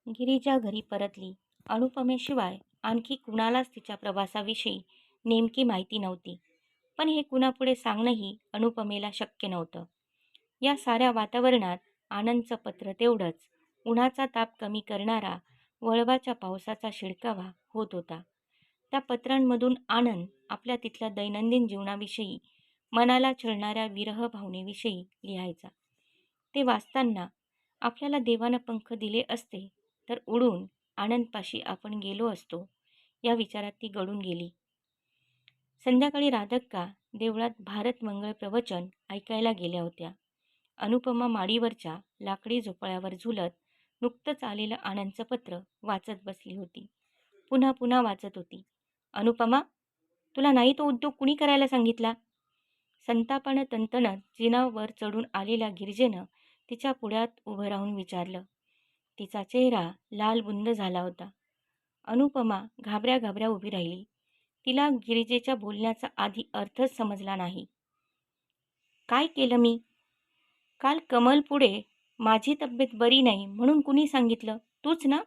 गिरिजा घरी परतली. अनुपमेशिवाय आणखी कुणालाच तिच्या प्रवासाविषयी नेमकी माहिती नव्हती. पण हे कुणापुढे सांगणंही अनुपमेला शक्य नव्हतं. या साऱ्या वातावरणात आनंदचं पत्र तेवढंच उन्हाचा ताप कमी करणारा वळवाच्या पावसाचा शिडकावा होत होता. त्या पत्रांमधून आनंद आपल्या तिथल्या दैनंदिन जीवनाविषयी, मनाला छळणाऱ्या विरह भावनेविषयी लिहायचा. ते वाचताना आपल्याला देवानं पंख दिले असते तर उडून आनंदपाशी आपण गेलो असतो या विचारात ती गळून गेली. संध्याकाळी राधक्का देवळात भारत मंगळ प्रवचन ऐकायला गेल्या होत्या. अनुपमा माडीवरच्या लाकडी झोपाळ्यावर झुलत नुकतंच आलेलं आनंदचं पत्र वाचत बसली होती. पुन्हा पुन्हा वाचत होती. अनुपमा, तुला नाही तो उद्योग कुणी करायला सांगितला? संतापानं तणतणत जिनावर चढून आलेल्या गिरिजेनं तिच्या पुढ्यात उभं राहून विचारलं. तिचा चेहरा लाल बुंद झाला होता. अनुपमा घाबऱ्या घाबऱ्या उभी राहिली. तिला गिरिजेच्या बोलण्याचा आधी अर्थच समजला नाही. काय केलं मी? काल कमल पुढे माझी तब्येत बरी नाही म्हणून कुणी सांगितलं? तूच ना?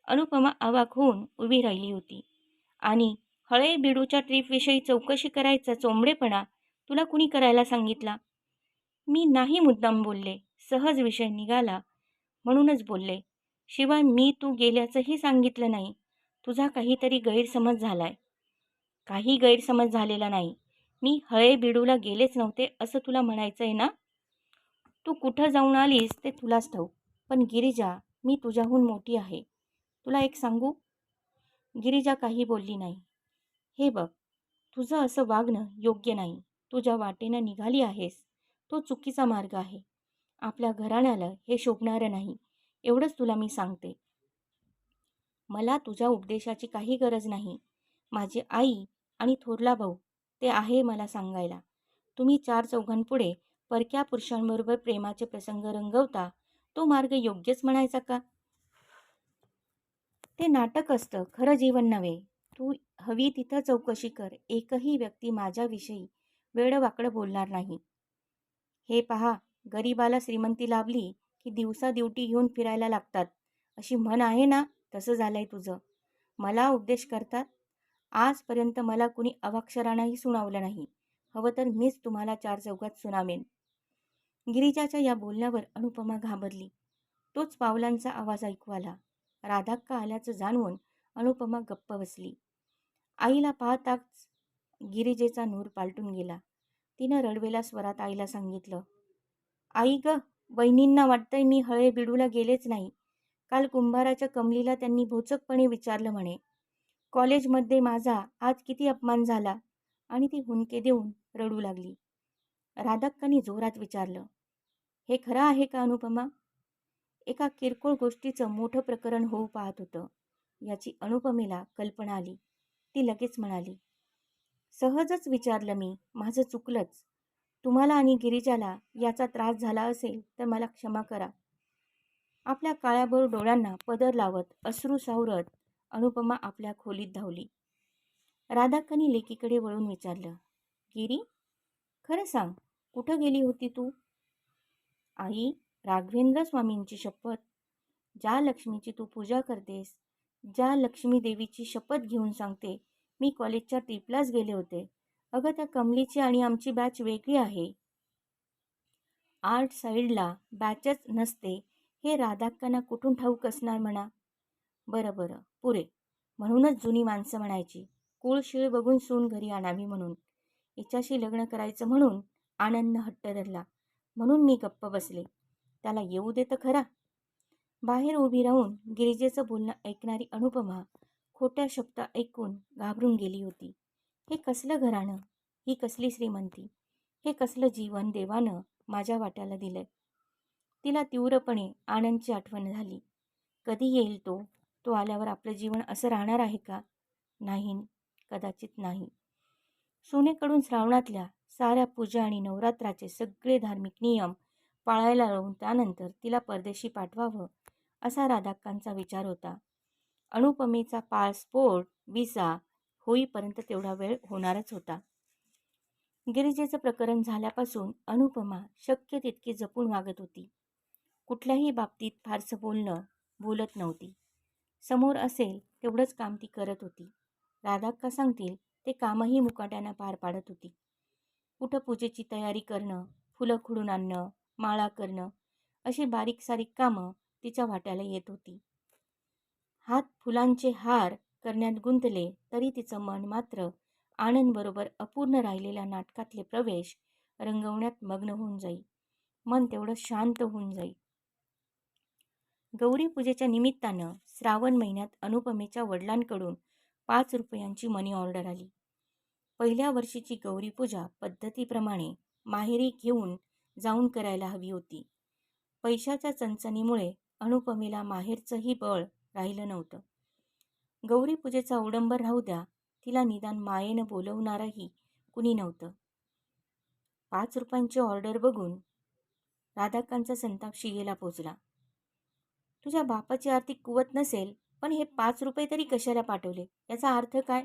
अनुपमा अवाक होऊन उभी राहिली होती. आणि हळे बिडूच्या ट्रीपविषयी चौकशी करायचा चोंबडेपणा तुला कुणी करायला सांगितला? मी नाही मुद्दाम बोलले, सहज विषय निघाला म्हणूनच बोलले. शिवाय मी तू गेल्याचंही सांगितलं नाही. तुझा काहीतरी गैरसमज झालाय. काही गैरसमज झालेला नाही. मी हळे बिडूला गेलेच नव्हते असं तुला म्हणायचंय ना? तू कुठं जाऊन आलीस ते तुलाच ठाऊक. पण गिरिजा, मी तुझ्याहून मोठी आहे. तुला एक सांगू? गिरिजा काही बोलली नाही. हे बघ, तुझं असं वागणं योग्य नाही. तू ज्या वाटेनं निघाली आहेस तो चुकीचा मार्ग आहे. आपल्या घराण्याला हे शोभणारं नाही, एवढंच तुला मी सांगते. मला तुझ्या उपदेशाची काही गरज नाही. माझी आई आणि थोरला भाऊ ते आहे मला सांगायला. तुम्ही चार चौघांपुढे परक्या पुरुषांबरोबर प्रेमाचे प्रसंग रंगवता, तो मार्ग योग्यच म्हणायचा का? ते नाटक असतं, खरं जीवन नव्हे. तू हवी तिथं चौकशी कर. एकही व्यक्ती माझ्याविषयी वेडवाकडं बोलणार नाही. हे पहा, गरिबाला श्रीमंती लाभली की दिवसा ड्युटी घेऊन फिरायला लागतात, अशी म्हण आहे ना, तसं झालंय तुझं. मला उपदेश करतात. आजपर्यंत मला कुणी अवाक्षरानंही सुनावलं नाही. हवं तर मीच तुम्हाला चार चौघात सुनावेन. गिरिजाच्या या बोलण्यावर अनुपमा घाबरली. तोच पावलांचा आवाज ऐकू आला. राधाक्का आल्याचं जाणवून अनुपमा गप्प बसली. आईला पाहताच गिरिजेचा नूर पालटून गेला. तिनं रडवेल्या स्वरात आईला सांगितलं. आई ग, वहिनींना वाटतंय मी हळे बिडूला गेलेच नाही. काल कुंभाराच्या कमलीला त्यांनी भोचकपणे विचारलं म्हणे. कॉलेजमध्ये माझा आज किती अपमान झाला. आणि ती हुंदके देऊन रडू लागली. राधाक्कानी जोरात विचारलं. हे खरं आहे का अनुपमा? एका किरकोळ गोष्टीचं मोठं प्रकरण होऊ पाहत होतं. याची अनुपमेला कल्पना आली. ती लगेच म्हणाली. सहजच विचारलं मी, माझं चुकलंच. तुम्हाला आणि गिरिजाला याचा त्रास झाला असेल तर मला क्षमा करा. आपल्या काळ्याभोर डोळ्यांना पदर लावत अश्रू सावरत अनुपमा आपल्या खोलीत धावली. राधाक्कानी लेकीकडे वळून विचारलं. गिरी, खरं सांग, कुठं गेली होती तू? आई, राघवेंद्र स्वामींची शपथ, ज्या लक्ष्मीची तू पूजा करतेस, ज्या लक्ष्मी देवीची शपथ घेऊन सांगते, मी कॉलेजच्या ट्रिपलाच गेले होते. अगं, त्या कमलीची आणि आमची बॅच वेगळी आहे. आर्ट साईडला बॅचच नसते हे राधाक्कांना कुठून ठाऊक असणार म्हणा. बरं बरं, पुरे. म्हणूनच जुनी माणसं म्हणायची, कुळशीळ बघून सून घरी आणावी म्हणून. हिच्याशी लग्न करायचं म्हणून आनंदनं हट्ट धरला, म्हणून मी गप्प बसले. त्याला येऊ दे तर खरा. बाहेर उभी राहून गिरिजेचं बोलणं ऐकणारी अनुपमा खोट्या शब्द ऐकून घाबरून गेली होती. हे कसलं घराणं, ही कसली श्रीमंती, हे कसलं जीवन देवानं माझ्या वाट्याला दिलंय. तिला तीव्रपणे आनंदची आठवण झाली. कधी येईल तो? तो आल्यावर आपलं जीवन असं राहणार आहे का? नाही, कदाचित नाही. सुनेकडून श्रावणातल्या साऱ्या पूजा आणि नवरात्राचे सगळे धार्मिक नियम पाळायला लावून त्यानंतर तिला परदेशी पाठवावं असा राधाक्कांचा विचार होता. अनुपमेचा पासपोर्ट व्हिसा होईपर्यंत तेवढा वेळ होणारच होता. गिरिजेचं प्रकरण झाल्यापासून अनुपमा शक्य तितकी जपून वागत होती. कुठल्याही बाबतीत फारसं बोलणं, बोलत नव्हती. समोर असेल तेवढंच काम ती करत होती. राधाक्का सांगतील ते कामही मुकाट्यानं पार पाडत होती. कुठं पूजेची तयारी करणं, फुलं खुडून आणणं, माळा करणं अशी बारीक सारीक कामं तिच्या वाट्याला येत होती. हात फुलांचे हार करण्यात गुंतले तरी तिचं मन मात्र आनंदबरोबर अपूर्ण राहिलेल्या नाटकातले प्रवेश रंगवण्यात मग्न होऊन जाई. मन तेवढं शांत होऊन जाई. गौरी पूजेच्या निमित्तानं श्रावण महिन्यात अनुपमेच्या वडिलांकडून 5 रुपयांची मनी ऑर्डर आली. पहिल्या वर्षीची गौरी पूजा पद्धतीप्रमाणे माहेरी घेऊन जाऊन करायला हवी होती. पैशाच्या चणचणीमुळे अनुपमेला माहेरचंही बळ राहिलं नव्हतं. गौरी पूजेचा अवडंबर राहू द्या, तिला निदान मायेनं बोलवणारही कुणी नव्हतं. 5 रुपयांची ऑर्डर बघून राधाक्कांचा संताप शिगेला पोचला. तुझ्या बापाची आर्थिक कुवत नसेल, पण हे 5 रुपये तरी कशाला पाठवले? याचा अर्थ काय?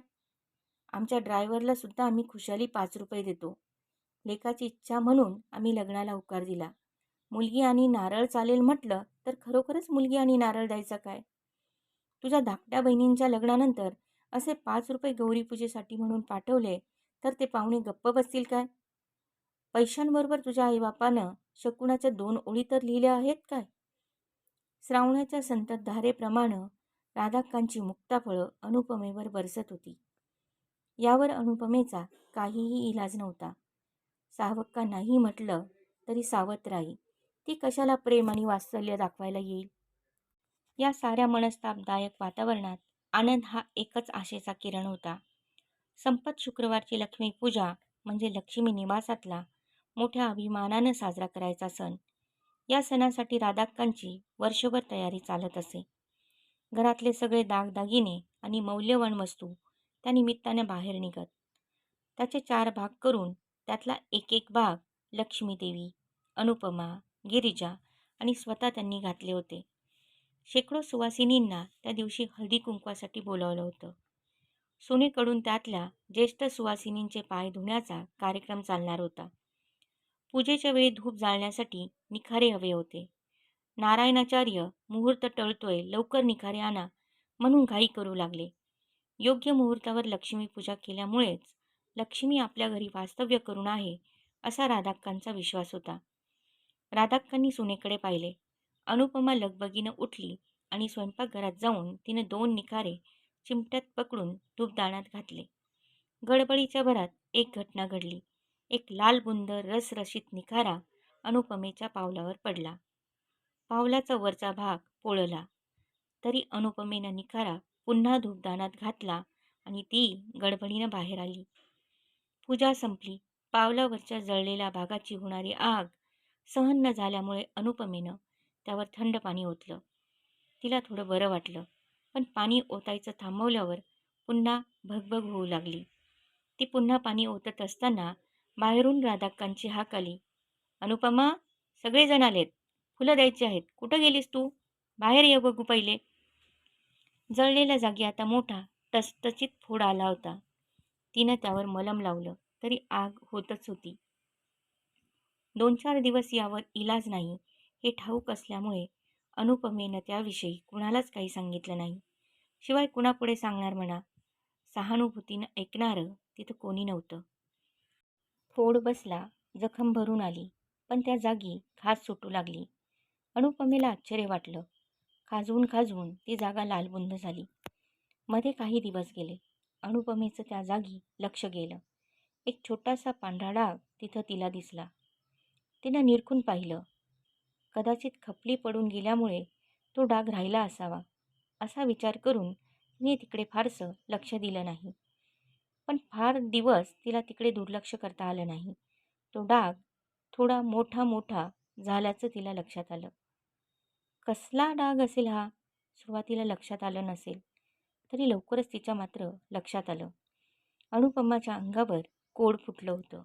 आमच्या ड्रायव्हरला सुद्धा आम्ही खुशाली 5 रुपये देतो. लेकाची इच्छा म्हणून आम्ही लग्नाला होकार दिला. मुलगी आणि नारळ चालेल म्हटलं तर खरोखरच मुलगी आणि नारळ द्यायचा काय? तुझ्या धाकट्या बहिणींच्या लग्नानंतर असे 5 रुपये गौरीपूजेसाठी म्हणून पाठवले तर ते पाहुणे गप्प बसतील काय? पैशांबरोबर तुझ्या आईबापानं शकुनाच्या 2 ओळी तर लिहिल्या आहेत काय? श्रावणाच्या संततधारेप्रमाणे राधाक्कांची मुक्ताफळं अनुपमेवर बरसत होती. यावर अनुपमेचा काहीही इलाज नव्हता. सावक्का नाही म्हटलं तरी सावत्र राही. ती कशाला प्रेम आणि वात्सल्य दाखवायला येईल? या साऱ्या मनस्तापदायक वातावरणात आनंद हा एकच आशेचा किरण होता. संपत शुक्रवारची लक्ष्मी पूजा म्हणजे लक्ष्मी निवासातला मोठ्या अभिमानानं साजरा करायचा सण. या सणासाठी राधाक्कांची वर्षभर तयारी चालत असे. घरातले सगळे दागदागिने आणि मौल्यवान वस्तू त्या निमित्ताने बाहेर निघत. त्याचे 4 भाग करून त्यातला एक भाग लक्ष्मी देवी, अनुपमा, गिरिजा आणि स्वतः त्यांनी घातले होते. शेकडो सुवासिनींना त्या दिवशी हळदी कुंकवासाठी बोलावलं होतं. सुनेकडून त्यातल्या ज्येष्ठ सुवासिनींचे पाय धुण्याचा कार्यक्रम चालणार होता. पूजेच्या वेळी धूप जाळण्यासाठी निखारे हवे होते. नारायणाचार्य मुहूर्त टळतोय, लवकर निखारे आणा म्हणून घाई करू लागले. योग्य मुहूर्तावर लक्ष्मी पूजा केल्यामुळेच लक्ष्मी आपल्या घरी वास्तव्य करून आहे असा राधाक्कांचा विश्वास होता. राधाक्कांनी सुनेकडे पाहिले. अनुपमा लगबगीनं उठली आणि स्वयंपाकघरात जाऊन तिने 2 निखारे चिमट्यात पकडून धूपदाणात घातले. गडबडीच्या भरात एक घटना घडली. एक लालबुंद रसरशीत निखारा अनुपमेच्या पावलावर पडला. पावलाचा वरचा भाग पोळला. तरी अनुपमेनं निखारा पुन्हा धूपदाणात घातला आणि ती गडबडीनं बाहेर आली. पूजा संपली. पावलावरच्या जळलेल्या भागाची होणारी आग सहन न झाल्यामुळे अनुपमेनं त्यावर थंड पाणी ओतलं. तिला थोडं बरं वाटलं, पण पाणी ओतायचं थांबवल्यावर पुन्हा भगभग होऊ लागली. ती पुन्हा पाणी ओतत असताना बाहेरून राधाक्कांची हाक आली. अनुपमा, सगळेजण आलेत. फुलं द्यायची आहेत. कुठं गेलीस तू? बाहेर ये बघू पहिले. जळलेल्या जागी आता मोठा टचटचीत फोड आला होता. तिनं त्यावर मलम लावलं तरी आग होतच होती. 2-4 दिवस यावर इलाज नाही हे ठाऊक असल्यामुळे अनुपमेनं त्याविषयी कुणालाच काही सांगितलं नाही. शिवाय कुणापुढे सांगणार म्हणा. सहानुभूतीनं ऐकणारं तिथं कोणी नव्हतं. फोड बसला, जखम भरून आली, पण त्या जागी खाज सुटू लागली. अनुपमेला आश्चर्य वाटलं. खाजवून खाजवून ती जागा लालबुंद झाली. मध्ये काही दिवस गेले. अनुपमेचं त्या जागी लक्ष गेलं. एक छोटासा पांढरा डाग तिथं तिला दिसला. तिनं निरखून पाहिलं. कदाचित खपली पडून गेल्यामुळे तो डाग राहिला असावा असा विचार करून तिने तिकडे फारसं लक्ष दिलं नाही. पण फार दिवस तिला तिकडे दुर्लक्ष करता आलं नाही. तो डाग थोडा मोठा मोठा झाल्याचं तिला लक्षात आलं. कसला डाग असेल हा? सुरुवातीला लक्षात आलं नसेल तरी लवकरच तिच्या मात्र लक्षात आलं. अनुपमाच्या अंगावर कोड फुटलं होतं.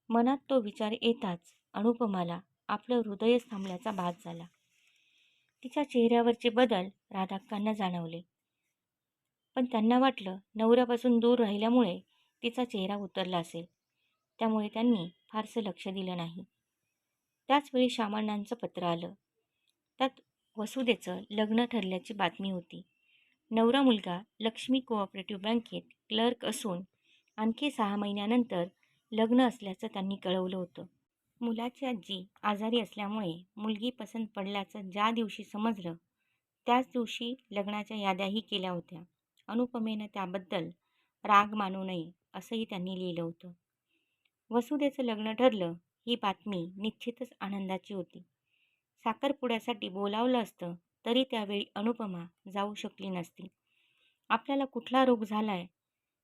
मनात तो विचार येताच अनुपमाला आपलं हृदयच थांबल्याचा भास झाला. तिच्या चेहऱ्यावरचे बदल राधाक्कांना जाणवले. पण त्यांना वाटलं नवऱ्यापासून दूर राहिल्यामुळे तिचा चेहरा उतरला असेल. त्यामुळे त्यांनी फारसं लक्ष दिलं नाही. त्याचवेळी शामण्णांचं पत्र आलं. त्यात वसुदेचं लग्न ठरल्याची बातमी होती. नवरा मुलगा लक्ष्मी कोऑपरेटिव्ह बँकेत क्लर्क असून आणखी 6 महिन्यानंतर लग्न असल्याचं त्यांनी कळवलं होतं. मुलाची आजी आजारी असल्यामुळे मुलगी पसंत पडल्याचं ज्या दिवशी समजलं त्याच दिवशी लग्नाच्या याद्याही केल्या होत्या. अनुपमेनं त्याबद्दल राग मानू नये असंही त्यांनी लिहिलं होतं. वसुदेचं लग्न ठरलं ही बातमी निश्चितच आनंदाची होती. साखरपुड्यासाठी बोलावलं असतं तरी त्यावेळी अनुपमा जाऊ शकली नसती. आपल्याला कुठला रोग झालाय,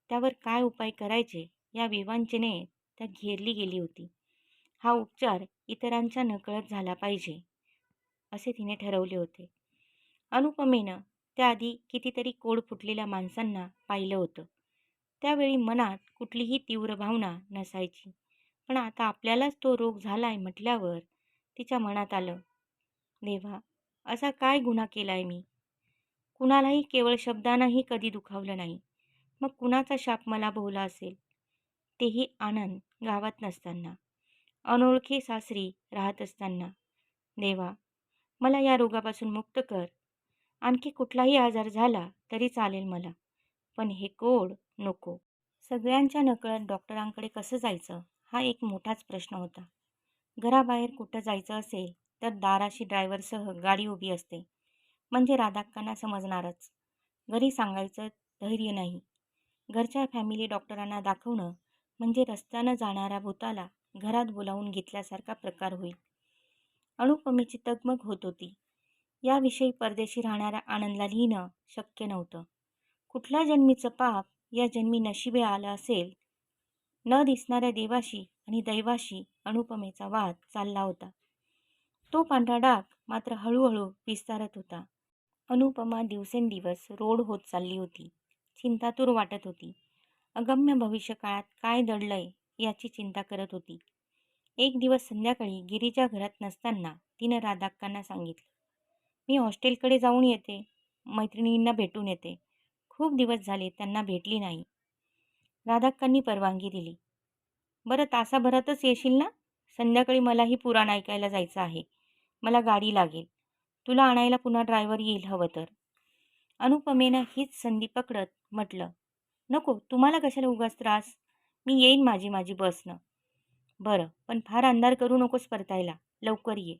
त्यावर काय उपाय करायचे या विवंचनेत त्या घेरली गेली होती. हा उपचार इतरांच्या नकळत झाला पाहिजे असे तिने ठरवले होते. अनुपमेनं त्याआधी कितीतरी कोड फुटलेल्या माणसांना पाहिलं होतं. त्यावेळी मनात कुठलीही तीव्र भावना नसायची. पण आता आपल्यालाच तो रोग झालाय म्हटल्यावर तिच्या मनात आलं, देवा, असा काय गुन्हा केलाय मी? कुणालाही केवळ शब्दानंही कधी दुखावलं नाही. मग कुणाचा शाप मला भोवला असेल? तेही आनंद गावात नसताना, अनोळखी सासरी राहत असताना. देवा, मला या रोगापासून मुक्त कर. आणखी कुठलाही आजार झाला तरी चालेल मला, पण हे कोड नको. सगळ्यांच्या नकळत डॉक्टरांकडे कसं जायचं हा एक मोठाच प्रश्न होता. घराबाहेर कुठं जायचं असेल तर दाराशी ड्रायव्हरसह गाडी उभी असते, म्हणजे राधाक्कांना समजणारच. घरी सांगायचं धैर्य नाही. घरच्या फॅमिली डॉक्टरांना दाखवणं म्हणजे रस्त्यानं जाणाऱ्या भूताला घरात बोलावून घेतल्यासारखा प्रकार होईल. अनुपमेची तगमग होत होती. याविषयी परदेशी राहणाऱ्या आनंदला लिहिणं शक्य नव्हतं. कुठल्या जन्मीचं पाप या जन्मी नशिबे आलं असेल. न दिसणाऱ्या देवाशी आणि दैवाशी अनुपमेचा वाद चालला होता. तो पांढरा डाग मात्र हळूहळू विस्तारत होता. अनुपमा दिवसेंदिवस रोड होत चालली होती. चिंतातूर वाटत होती. अगम्य भविष्यकाळात काय दडलंय याची चिंता करत होती. एक दिवस संध्याकाळी गिरीजा घरात नसताना तिनं राधाक्कांना सांगितलं, मी हॉस्टेलकडे जाऊन येते. मैत्रिणींना भेटून येते. खूप दिवस झाले त्यांना भेटली नाही. राधाक्कांनी परवानगी दिली. बरं, तासाभरातच येशील ना? संध्याकाळी मलाही पुराण ऐकायला जायचं आहे. मला गाडी लागेल. तुला आणायला पुन्हा ड्रायव्हर येईल हवं तर. अनुपमेनं हीच संधी पकडत म्हटलं, नको, तुम्हाला कशाला उगाच त्रास. मी येईन माझी माझी बसनं. बरं, पण फार अंधार करू नकोस परतायला. लवकर ये.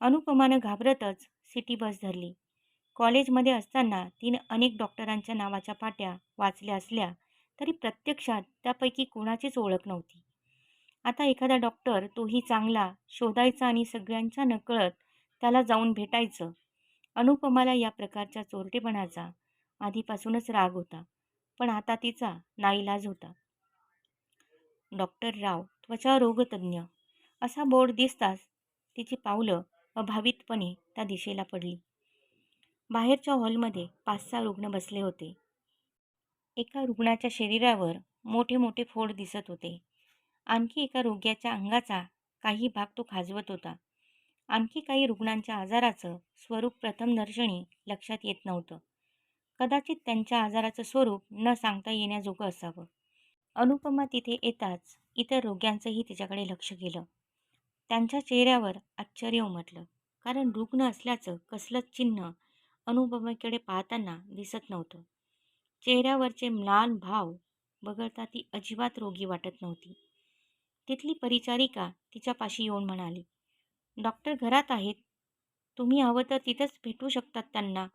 अनुपमानं घाबरतच सिटी बस धरली. कॉलेजमध्ये असताना तिनं अनेक डॉक्टरांच्या नावाच्या पाट्या वाचल्या असल्या तरी प्रत्यक्षात त्यापैकी कोणाचीच ओळख नव्हती. आता एखादा डॉक्टर, तोही चांगला, शोधायचा आणि सगळ्यांच्या नकळत त्याला जाऊन भेटायचं. अनुपमाला या प्रकारच्या चोरटेपणाचा आधीपासूनच राग होता, पण आता तिचा नाईलाज होता. डॉक्टर राव, त्वचारोगतज्ञ असा बोर्ड दिसताच तिची पावलं अभावितपणे त्या दिशेला पडली. बाहेरच्या हॉलमध्ये 5-6 रुग्ण बसले होते. एका रुग्णाच्या शरीरावर मोठे मोठे फोड दिसत होते. आणखी एका रोग्याच्या अंगाचा काही भाग तो खाजवत होता. आणखी काही रुग्णांच्या आजाराचं स्वरूप प्रथमदर्शनी लक्षात येत नव्हतं. कदाचित त्यांच्या आजाराचं स्वरूप न सांगता येण्याजोगं असावं. अनुपमा तिथे येताच इतर रोग्यांचंही तिच्याकडे लक्ष गेलं. त्यांच्या चेहऱ्यावर आश्चर्य उमटलं, कारण रुग्ण असल्याचं कसलंच चिन्ह अनुपमेकडे पाहताना दिसत नव्हतं. चेहऱ्यावरचे म्लान भाव वगळता ती अजिबात रोगी वाटत नव्हती. तिथली परिचारिका तिच्यापाशी येऊन म्हणाली, डॉक्टर घरात आहेत. तुम्ही हवं तर तिथंच भेटू शकतात त्यांना.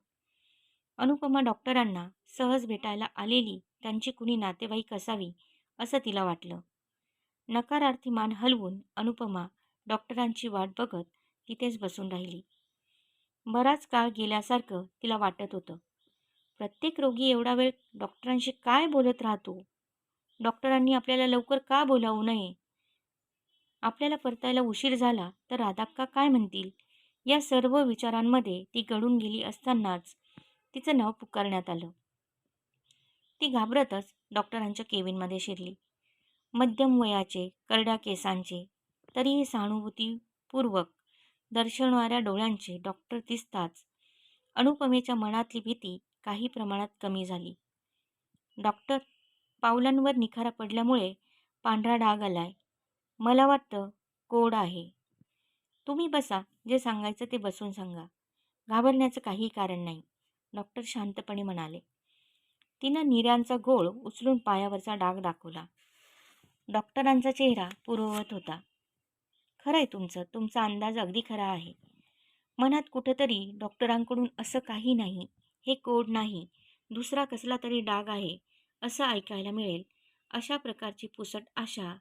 अनुपमा डॉक्टरांना सहज भेटायला आलेली त्यांची कुणी नातेवाईक असावी असं तिला वाटलं. नकारार्थी मान हलवून अनुपमा डॉक्टरांची वाट बघत तिथेच बसून राहिली. बराच काळ गेल्यासारखं तिला वाटत होतं. प्रत्येक रोगी एवढा वेळ डॉक्टरांशी काय बोलत राहतो? डॉक्टरांनी आपल्याला लवकर का बोलावू नये? आपल्याला परतायला उशीर झाला तर राधाक्का काय म्हणतील? या सर्व विचारांमध्ये ती गळून गेली असतानाच तिचं नाव पुकारण्यात आलं. ती घाबरतच डॉक्टरांच्या केबिनमध्ये शिरली. मध्यम वयाचे, करड्या केसांचे, तरीही सहानुभूतीपूर्वक दर्शवणाऱ्या डोळ्यांचे डॉक्टर दिसताच अनुपमेच्या मनातली भीती काही प्रमाणात कमी झाली. डॉक्टर, पावलांवर निखारा पडल्यामुळे पांढरा डाग आलाय. मला वाटतं कोड आहे. तुम्ही बसा, जे सांगायचं ते बसून सांगा. घाबरण्याचं काही कारण नाही, डॉक्टर शांतपणे म्हणाले. तिनं निऱ्यांचा गोळ उचलून पायावरचा डाग दाखवला. डॉक्टरांचा चेहरा पूर्ववत होता. खरंय तुमचा अंदाज अगदी खरा आहे. मनात कुठंतरी डॉक्टरांकडून असं काही नाही, हे कोड नाही, दुसरा कसला तरी डाग आहे असं ऐकायला मिळेल अशा प्रकारची पुसट आशा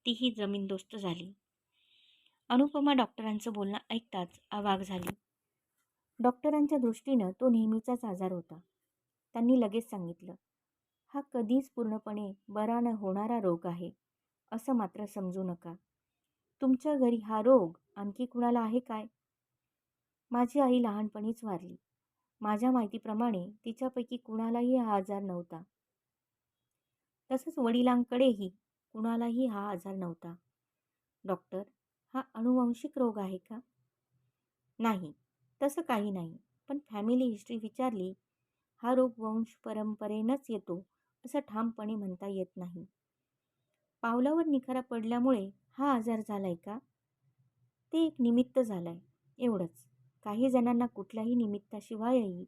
तीही जमीनदोस्त झाली. अनुपमा डॉक्टरांचं बोलणं ऐकताच अवाक झाली. डॉक्टरांच्या दृष्टीनं तो नेहमीचाच आजार होता. त्यांनी लगेच सांगितलं, हा कधीच पूर्णपणे बरा न होणारा रोग आहे, असं मात्र समजू नका. तुमच्या घरी हा रोग आणखी कुणाला आहे काय? माझी आई लहानपणीच वारली. माझ्या माहितीप्रमाणे तिच्यापैकी कुणालाही हा आजार नव्हता. तसंच वडिलांकडेही कुणालाही हा आजार नव्हता. डॉक्टर, हा अनुवंशिक रोग आहे का? नाही, तसं काही नाही. पण फॅमिली हिस्ट्री विचारली, हा रोग वंश परंपरेनंच येतो असं ठामपणे म्हणता येत नाही. पावलावर निखारा पडल्यामुळे हा आजार झालाय का? ते एक निमित्त झालंय, एवढंच. काही जणांना कुठल्याही निमित्ताशिवायही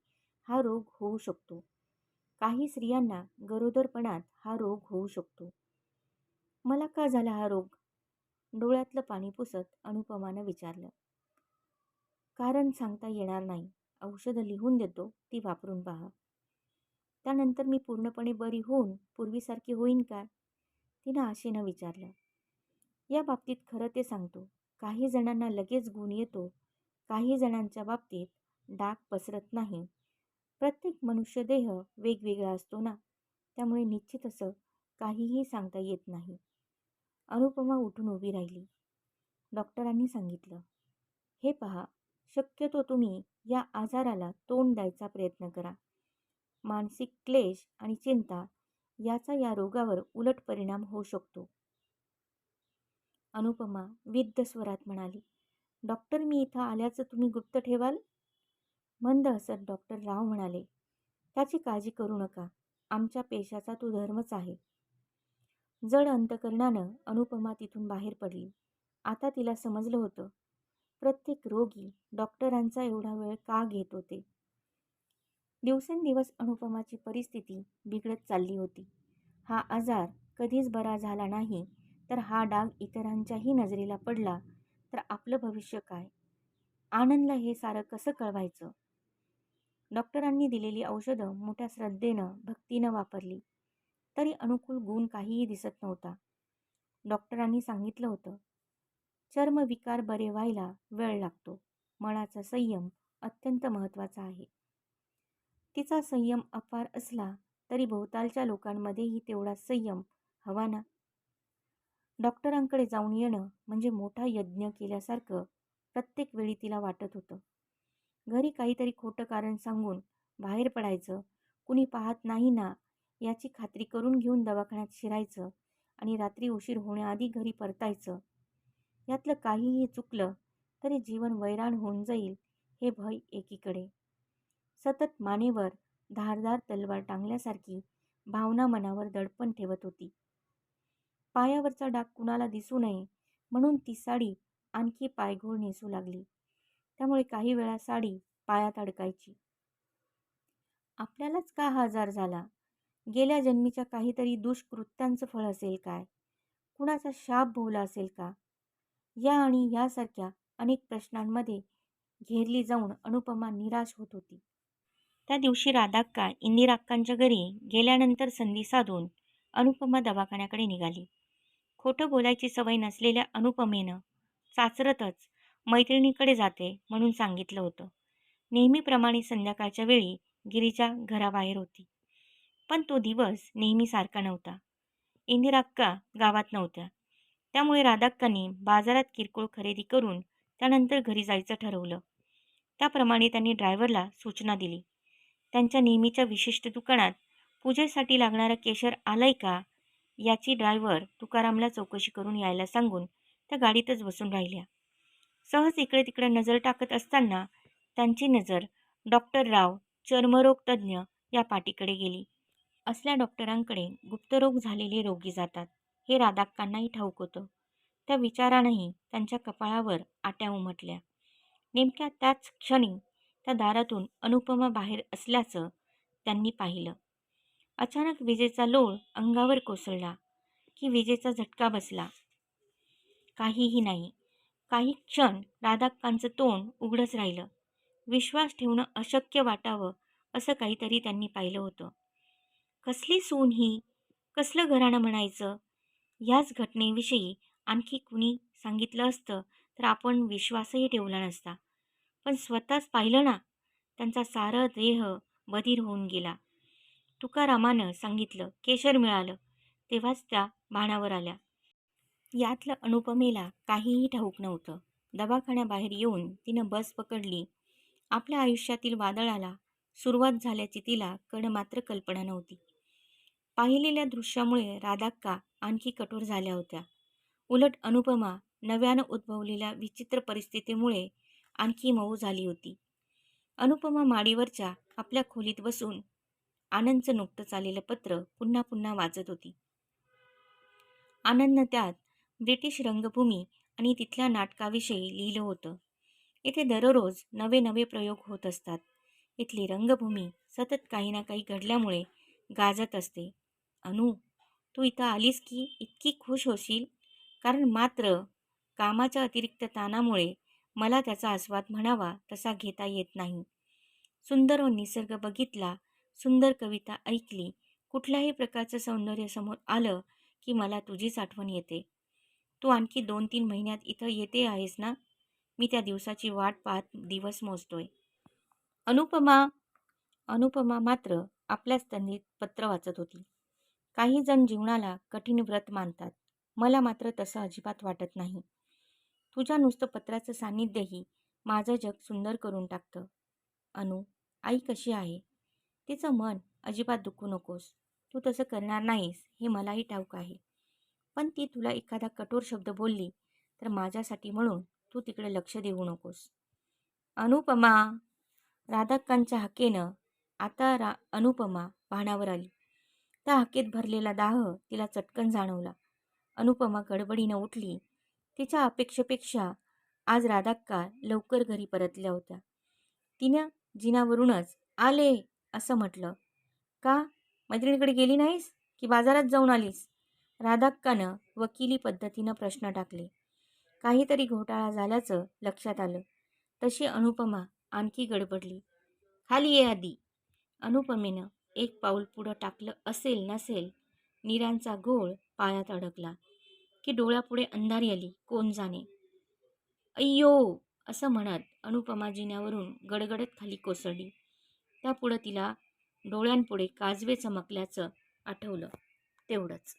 हा रोग होऊ शकतो. काही स्त्रियांना गरोदरपणात हा रोग होऊ शकतो. मला का झाला हा रोग? डोळ्यातलं पाणी पुसत अनुपमानं विचारलं. कारण सांगता येणार नाही. औषधं लिहून देतो, ती वापरून पहा. त्यानंतर मी पूर्णपणे बरी होऊन पूर्वीसारखी होईन का? तिनं आशेनं विचारलं. या बाबतीत खरं ते सांगतो, काही जणांना लगेच गुण येतो, काही जणांच्या बाबतीत डाग पसरत नाही. प्रत्येक मनुष्य देह वेगवेगळा असतो ना, त्यामुळे निश्चित असं काहीही सांगता येत नाही. अनुपमा उठून उभी राहिली. डॉक्टरांनी सांगितलं, हे पहा, शक्यतो तुम्ही या आजाराला तोंड द्यायचा प्रयत्न करा. मानसिक क्लेश आणि चिंता याचा या रोगावर उलट परिणाम होऊ शकतो. अनुपमा विद्ध स्वरात म्हणाली, डॉक्टर, मी इथं आल्याचं तुम्ही गुप्त ठेवाल? मंद हसत डॉक्टर राव म्हणाले, त्याची काळजी करू नका. आमच्या पेशाचा तो धर्मच आहे. जड अंतकरणानं अनुपमा तिथून बाहेर पडली. आता तिला समजलं होतं, प्रत्येक रोगी डॉक्टरांचा एवढा वेळ का घेत होते. दिवसेंदिवस अनुपमाची परिस्थिती बिघडत चालली होती. हा आजार कधीच बरा झाला नाही तर हा डाग इतरांच्याही नजरेला पडला तर आपलं भविष्य काय? आनंदला हे सारं कसं कळवायचं? डॉक्टरांनी दिलेली औषधं मोठ्या श्रद्धेनं, भक्तीनं वापरली, तरी अनुकूल गुण काहीही दिसत नव्हता. डॉक्टरांनी सांगितलं होतं, चर्मविकार बरे व्हायला वेळ लागतो. मनाचा संयम अत्यंत महत्त्वाचा आहे. तिचा संयम अपार असला तरी भोवतालच्या लोकांमध्येही तेवढा संयम हवा ना. डॉक्टरांकडे जाऊन येणं म्हणजे मोठा यज्ञ केल्यासारखं प्रत्येक वेळी तिला वाटत होतं. घरी काहीतरी खोटं कारण सांगून बाहेर पडायचं, कुणी पाहत नाही ना याची खात्री करून घेऊन दवाखान्यात शिरायचं आणि रात्री उशीर होण्याआधी घरी परतायचं. यातलं काहीही चुकलं तरी जीवन वैराण होऊन जाईल हे भय एकीकडे. सतत मानेवर धारदार तलवार टांगल्यासारखी भावना मनावर दडपण ठेवत होती. पायावरचा डाग कुणाला दिसू नये म्हणून ती साडी आणखी पायघोळ नेसू लागली. त्यामुळे काही वेळा साडी पायात अडकायची. आपल्यालाच का हा आजार झाला? गेल्या जन्मीच्या काहीतरी दुष्कृत्यांचं फळ असेल काय? कुणाचा शाप भोवला असेल का? या आणि यासारख्या अनेक प्रश्नांमध्ये घेरली जाऊन अनुपमा निराश होत होती. त्या दिवशी राधाक्का इंदिराक्कांच्या घरी गेल्यानंतर संधी साधून अनुपमा दवाखान्याकडे निघाली. खोटं बोलायची सवय नसलेल्या अनुपमेनं चाचरतच मैत्रिणीकडे जाते म्हणून सांगितलं होतं. नेहमीप्रमाणे संध्याकाळच्या वेळी गिरीजा घराबाहेर होती. पण तो दिवस नेहमीसारखा नव्हता. इंदिराक्का गावात नव्हत्या. त्यामुळे राधाक्कांनी बाजारात किरकोळ खरेदी करून त्यानंतर घरी जायचं ठरवलं. त्याप्रमाणे त्यांनी ड्रायव्हरला सूचना दिली. त्यांच्या नेहमीच्या विशिष्ट दुकानात पूजेसाठी लागणारं केशर आलंय का याची ड्रायव्हर तुकारामला चौकशी करून यायला सांगून त्या गाडीतच बसून राहिल्या. सहज इकडे तिकडे नजर टाकत असताना त्यांची नजर डॉक्टर राव, चर्मरोग तज्ज्ञ या पाटीकडे गेली. असल्या डॉक्टरांकडे गुप्तरोग झालेले रोगी जातात हे राधाक्कांनाही ठाऊक होतं. त्या विचारानंही त्यांच्या कपाळावर आट्या उमटल्या. नेमक्या त्याच क्षणी त्या दारातून अनुपमा बाहेर असल्याचं त्यांनी पाहिलं. अचानक विजेचा लोळ अंगावर कोसळला की विजेचा झटका बसला. काहीही नाही. काही क्षण राधाक्कांचं तोंड उघडच राहिलं. विश्वास ठेवणं अशक्य वाटावं असं काहीतरी त्यांनी पाहिलं होतं. कसली सून ही? कसलं घराणं म्हणायचं? ह्याच घटनेविषयी आणखी कुणी सांगितलं असतं तर आपण विश्वासही ठेवला नसता. पण स्वतःच पाहिलं ना, त्यांचा सारा देह बधीर होऊन गेला. तुकारामानं सांगितलं, केशर मिळालं. तेव्हाच त्या भानावर आल्या. यातलं अनुपमेला काहीही ठाऊक नव्हतं. दवाखान्याबाहेर येऊन तिनं बस पकडली. आपल्या आयुष्यातील वादळाला सुरुवात झाल्याची तिला मात्र कल्पना नव्हती. पाहिलेल्या दृश्यामुळे राधाक्का आणखी कठोर झाल्या होत्या. उलट अनुपमा नव्यानं उद्भवलेल्या विचित्र परिस्थितीमुळे आणखी मऊ झाली होती. अनुपमा माडीवरच्या आपल्या खोलीत बसून आनंदचं नुकतंच आलेलं पत्र पुन्हा पुन्हा वाचत होती. आनंदनं त्यात ब्रिटिश रंगभूमी आणि तिथल्या नाटकाविषयी लिहिलं होतं. इथे दररोज नवे नवे प्रयोग होत असतात. इथली रंगभूमी सतत काही ना काही घडल्यामुळे गाजत असते. अनु, तू इथं आलीस की इतकी खुश होशील, कारण मात्र कामाच्या अतिरिक्त ताणामुळे मला त्याचा आस्वाद म्हणावा तसा घेता येत नाही. सुंदर व निसर्ग बघितला, सुंदर कविता ऐकली, कुठल्याही प्रकारचं सौंदर्य समोर आलं की मला तुझीच आठवण येते. तू आणखी 2-3 महिन्यात इथं येते आहेस ना? मी त्या दिवसाची वाट पाहत दिवस मोजतोय. अनुपमा अनुपमा मात्र आपल्याच तंद्रीत पत्र वाचत होती. काही जण जीवनाला कठीण व्रत मानतात. मला मात्र तसं अजिबात वाटत नाही. तुझ्या नुसतं पत्राचं सान्निध्यही माझं जग सुंदर करून टाकतं. अनु, आई कशी आहे? तिचं मन अजिबात दुखू नकोस. तू तसं करणार नाहीस हे मलाही ठाऊक आहे. पण ती तुला एखादा कठोर शब्द बोलली तर माझ्यासाठी म्हणून तू तिकडे लक्ष देऊ नकोस. अनुपमा! राधाक्कांच्या हाकेनं आता अनुपमा भानावर आली. त्या हाकेत भरलेला दाह तिला चटकन जाणवला. अनुपमा गडबडीनं उठली. तिच्या अपेक्षेपेक्षा आज राधाक्का लवकर घरी परतल्या होत्या. तिनं जिन्यावरूनच आले असं म्हटलं. का? मैत्रिणीकडे गेली नाहीस की बाजारात जाऊन आलीस? राधाक्कानं वकिली पद्धतीनं प्रश्न टाकले. काहीतरी घोटाळा झाल्याचं लक्षात आलं. तशी अनुपमा आणखी गडबडली. खाली ये आधी. अनुपमेनं एक पाऊल पुढं टाकलं असेल नसेल, नीरांचा घोळ पायात अडकला की डोळ्यापुढे अंधारी आली कोण जाणे. अय्यो असं म्हणत अनुपमा जिन्यावरून गडगडत खाली कोसळली. त्यापुढं तिला डोळ्यांपुढे काजवे चमकल्याचं आठवलं. तेवढंच.